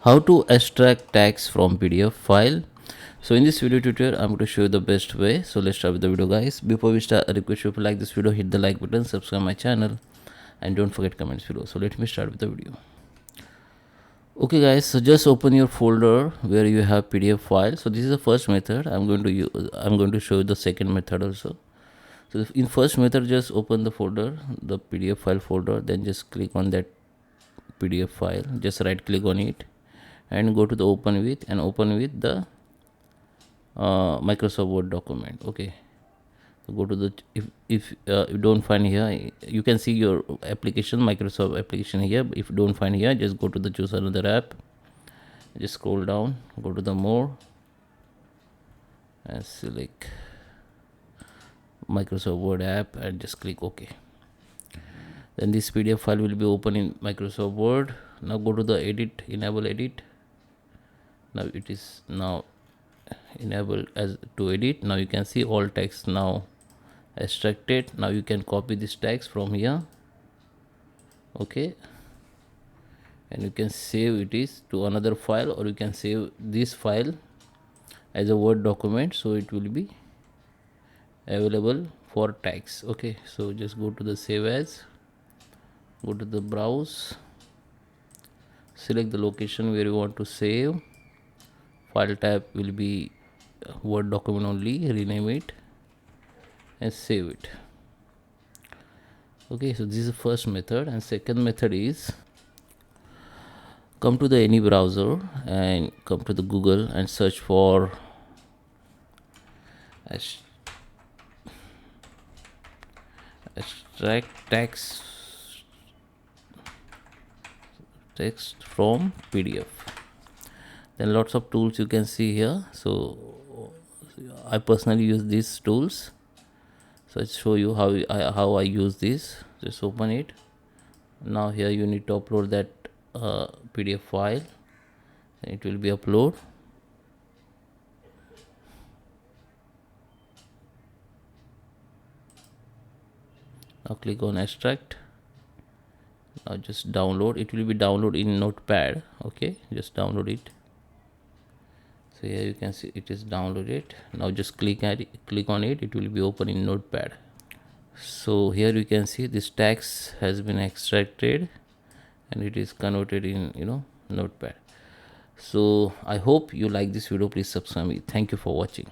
How to extract text from PDF file. So in this video tutorial, I'm going to show you the best way. So let's start with the video, guys. Before we start, I request you, if you like this video, hit the like button, subscribe my channel, and don't forget comments below. So let me start with the video. Okay, guys, so just open your folder where you have PDF file. So this is the first method. I'm going to show you the second method also. So in first method, just open the folder, the PDF file folder, then just click on that PDF file, just right click on it and go to the open with and open with the Microsoft Word document. Okay, so go to the, if you don't find here, you can see your application, Microsoft application here. If you don't find here, just go to the choose another app, just scroll down, go to the more and select Microsoft Word app and just click OK. Then this PDF file will be open in Microsoft Word. Now go to the edit, enable edit. Now it is now enabled as to edit. Now you can see all text now extracted. Now you can copy this text from here. Okay, and you can save it is to another file, or you can save this file as a Word document, so it will be available for text. Okay, so just go to the save as, go to the browse, select the location where you want to save. File type will be Word document only, rename it and save it. Okay, so this is the first method. And second method is, come to the any browser and come to the Google and search for extract text from PDF. Then lots of tools you can see here. So I personally use these tools, so I'll show you how I use this. Just open it. Now here you need to upload that PDF file. It will be upload. Now click on extract. Now just download. It will be download in Notepad. Okay, just download it. So here you can see it is downloaded. Now just click on it. It will be open in Notepad. So here you can see this text has been extracted and it is converted in Notepad. So I hope you like this video. Please subscribe me. Thank you for watching.